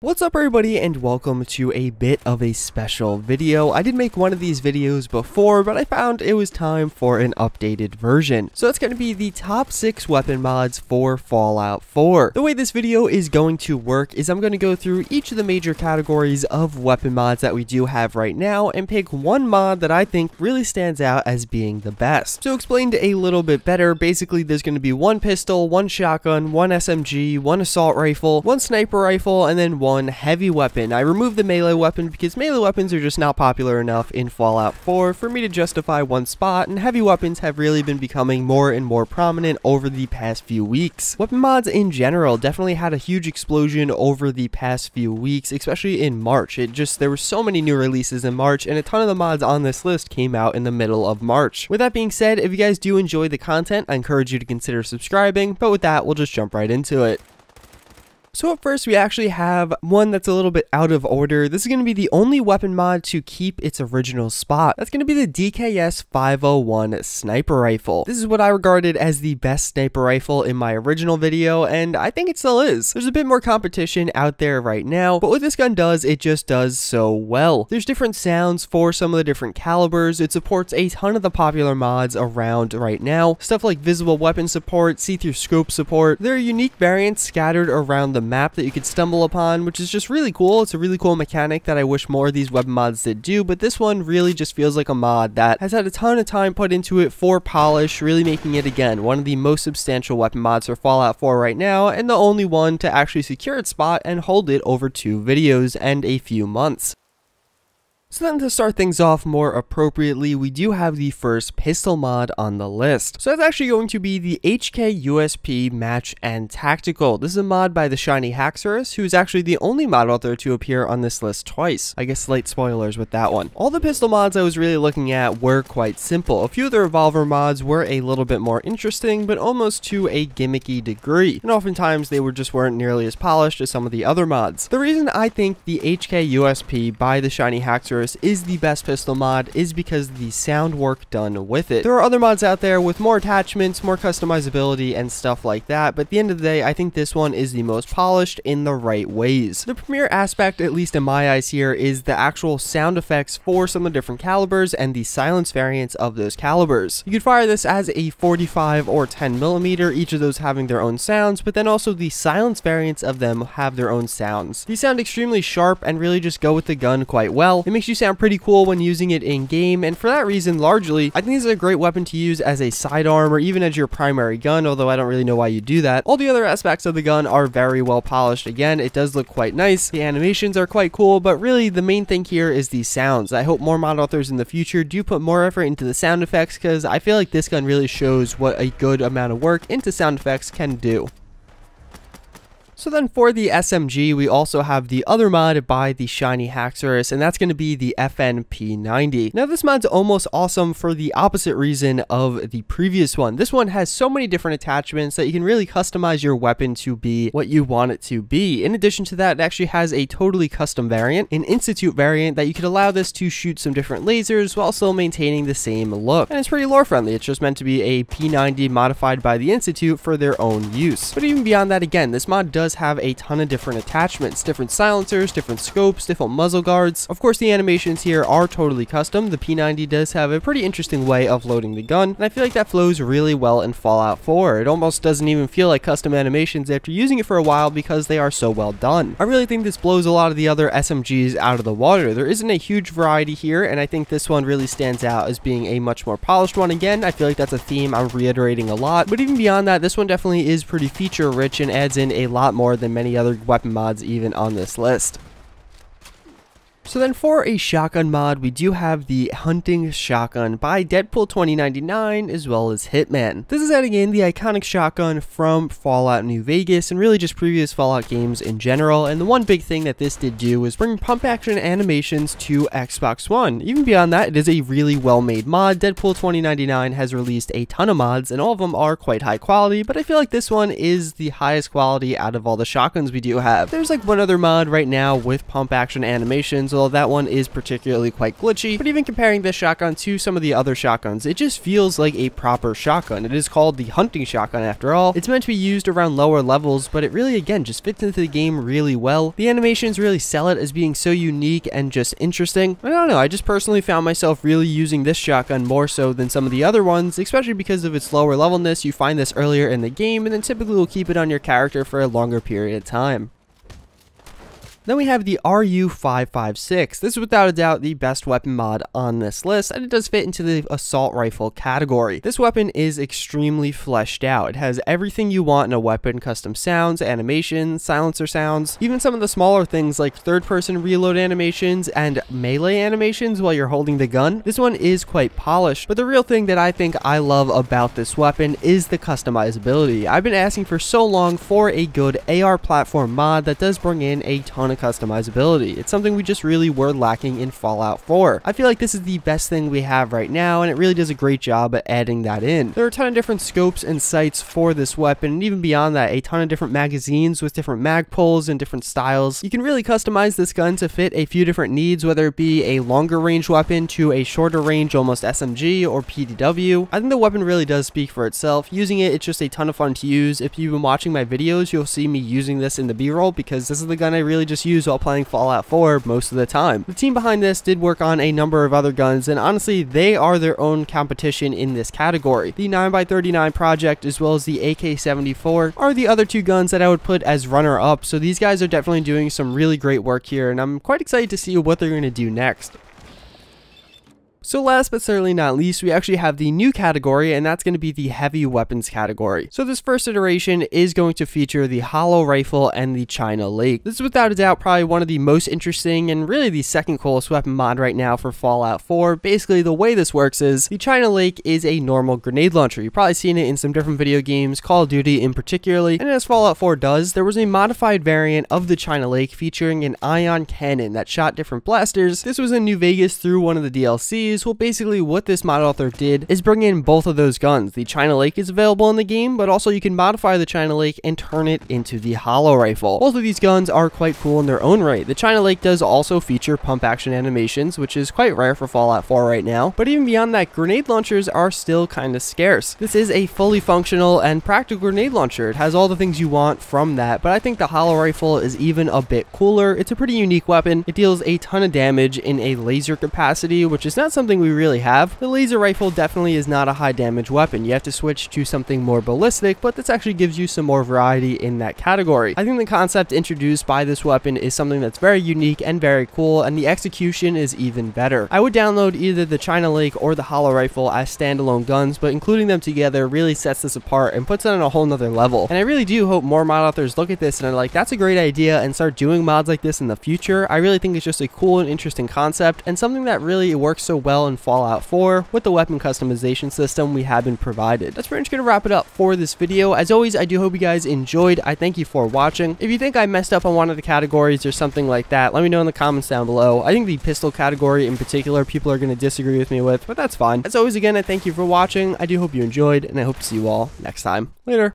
What's up everybody and welcome to a bit of a special video. I did make one of these videos before, but I found it was time for an updated version. So it's going to be the top 6 weapon mods for Fallout 4. The way this video is going to work is I'm going to go through each of the major categories of weapon mods that we do have right now and pick one mod that I think really stands out as being the best. So explained a little bit better, basically there's going to be one pistol, one shotgun, one SMG, one assault rifle, one sniper rifle, and then one heavy weapon. I removed the melee weapon because melee weapons are just not popular enough in Fallout 4 for me to justify one spot, and heavy weapons have really been becoming more and more prominent over the past few weeks. Weapon mods in general definitely had a huge explosion over the past few weeks, especially in March. There were so many new releases in March, and a ton of the mods on this list came out in the middle of March. With that being said, if you guys do enjoy the content, I encourage you to consider subscribing, but with that, we'll just jump right into it. So up first, we actually have one that's a little bit out of order. This is going to be the only weapon mod to keep its original spot. That's going to be the DKS 501 sniper rifle. This is what I regarded as the best sniper rifle in my original video, and I think it still is. There's a bit more competition out there right now, but what this gun does, it just does so well. There's different sounds for some of the different calibers. It supports a ton of the popular mods around right now. Stuff like visible weapon support, see-through scope support. There are unique variants scattered around the map that you could stumble upon, which is just really cool. It's a really cool mechanic that I wish more of these weapon mods did do, but this one really just feels like a mod that has had a ton of time put into it for polish, really making it, again, one of the most substantial weapon mods for Fallout 4 right now, and the only one to actually secure its spot and hold it over 2 videos and a few months. So then to start things off more appropriately, we do have the first pistol mod on the list. So that's actually going to be the HK USP Match and Tactical. This is a mod by the Shiny Haxorus, who is actually the only mod author to appear on this list twice. I guess slight spoilers with that one. All the pistol mods I was really looking at were quite simple. A few of the revolver mods were a little bit more interesting, but almost to a gimmicky degree. And oftentimes they weren't nearly as polished as some of the other mods. The reason I think the HK USP by the Shiny Haxorus is the best pistol mod is because the sound work done with it. There are other mods out there with more attachments, more customizability, and stuff like that, but at the end of the day, I think this one is the most polished in the right ways. The premier aspect, at least in my eyes here, is the actual sound effects for some of the different calibers and the silence variants of those calibers. You could fire this as a 45 or 10mm, each of those having their own sounds, but then also the silence variants of them have their own sounds. These sound extremely sharp and really just go with the gun quite well. It makes you sound pretty cool when using it in game, and for that reason, largely, I think this is a great weapon to use as a sidearm or even as your primary gun, although I don't really know why you do that. All the other aspects of the gun are very well polished. Again, it does look quite nice. The animations are quite cool, but really the main thing here is the sounds. I hope more mod authors in the future do put more effort into the sound effects, because I feel like this gun really shows what a good amount of work into sound effects can do. So then for the SMG, we also have the other mod by the Shiny Haxorus, and that's going to be the FNP90. Now this mod's almost awesome for the opposite reason of the previous one. This one has so many different attachments that you can really customize your weapon to be what you want it to be. In addition to that, it actually has a totally custom variant, an Institute variant, that you could allow this to shoot some different lasers while still maintaining the same look. And it's pretty lore friendly. It's just meant to be a P90 modified by the Institute for their own use. But even beyond that, again, this mod does have a ton of different attachments, different silencers, different scopes, different muzzle guards. Of course, the animations here are totally custom. The P90 does have a pretty interesting way of loading the gun, and I feel like that flows really well in Fallout 4. It almost doesn't even feel like custom animations after using it for a while because they are so well done. I really think this blows a lot of the other SMGs out of the water. There isn't a huge variety here, and I think this one really stands out as being a much more polished one. Again, I feel like that's a theme I'm reiterating a lot, but even beyond that, this one definitely is pretty feature rich and adds in a lot more than many other weapon mods even on this list. So then for a shotgun mod, we do have the Hunting Shotgun by Deadpool 2099 as well as Hitman. This is adding in the iconic shotgun from Fallout New Vegas and really just previous Fallout games in general, and the one big thing that this did do was bring pump action animations to Xbox One. Even beyond that, it is a really well made mod. Deadpool 2099 has released a ton of mods and all of them are quite high quality, but I feel like this one is the highest quality out of all the shotguns we do have. There's like one other mod right now with pump action animations, console, that one is particularly quite glitchy, but even comparing this shotgun to some of the other shotguns, it just feels like a proper shotgun. It is called the hunting shotgun after all. It's meant to be used around lower levels, but it really, again, just fits into the game really well. The animations really sell it as being so unique and just interesting. I don't know, I just personally found myself really using this shotgun more so than some of the other ones, especially because of its lower levelness. You find this earlier in the game, and then typically will keep it on your character for a longer period of time. Then we have the RU-556. This is without a doubt the best weapon mod on this list, and it does fit into the assault rifle category. This weapon is extremely fleshed out. It has everything you want in a weapon: custom sounds, animations, silencer sounds, even some of the smaller things like third-person reload animations and melee animations while you're holding the gun. This one is quite polished, but the real thing that I think I love about this weapon is the customizability. I've been asking for so long for a good AR platform mod that does bring in a ton of customizability. It's something we just really were lacking in Fallout 4. I feel like this is the best thing we have right now, and it really does a great job at adding that in. There are a ton of different scopes and sights for this weapon, and even beyond that, a ton of different magazines with different mag pulls and different styles. You can really customize this gun to fit a few different needs, whether it be a longer range weapon to a shorter range, almost SMG or PDW. I think the weapon really does speak for itself. Using it, it's just a ton of fun to use. If you've been watching my videos, you'll see me using this in the B-roll because this is the gun I really just use while playing Fallout 4 most of the time. The team behind this did work on a number of other guns, and honestly, they are their own competition in this category. The 9x39 project as well as the AK-74 are the other two guns that I would put as runner-up, so these guys are definitely doing some really great work here, and I'm quite excited to see what they're going to do next. So last but certainly not least, we actually have the new category, and that's going to be the heavy weapons category. So this first iteration is going to feature the Holorifle and the China Lake. This is without a doubt probably one of the most interesting and really the second coolest weapon mod right now for Fallout 4. Basically, the way this works is the China Lake is a normal grenade launcher. You've probably seen it in some different video games, Call of Duty in particularly, and as Fallout 4 does, there was a modified variant of the China Lake featuring an ion cannon that shot different blasters. This was in New Vegas through one of the DLCs. Well, basically what this mod author did is bring in both of those guns. The China Lake is available in the game, but also you can modify the China Lake and turn it into the Holorifle. Both of these guns are quite cool in their own right. The China Lake does also feature pump action animations, which is quite rare for Fallout 4 right now, but even beyond that, grenade launchers are still kind of scarce. This is a fully functional and practical grenade launcher. It has all the things you want from that, but I think the Holorifle is even a bit cooler. It's a pretty unique weapon. It deals a ton of damage in a laser capacity, which is not something we really have. The laser rifle definitely is not a high damage weapon. You have to switch to something more ballistic, but this actually gives you some more variety in that category. I think the concept introduced by this weapon is something that's very unique and very cool, and the execution is even better. I would download either the China Lake or the Holorifle as standalone guns, but including them together really sets this apart and puts it on a whole nother level. And I really do hope more mod authors look at this and are like, that's a great idea, and start doing mods like this in the future. I really think it's just a cool and interesting concept, and something that really works so well in Fallout 4 with the weapon customization system we have been provided. That's pretty much going to wrap it up for this video. As always, I do hope you guys enjoyed. I thank you for watching. If you think I messed up on one of the categories or something like that, let me know in the comments down below. I think the pistol category in particular, people are going to disagree with me with, but that's fine. As always, again, I thank you for watching. I do hope you enjoyed, and I hope to see you all next time. Later.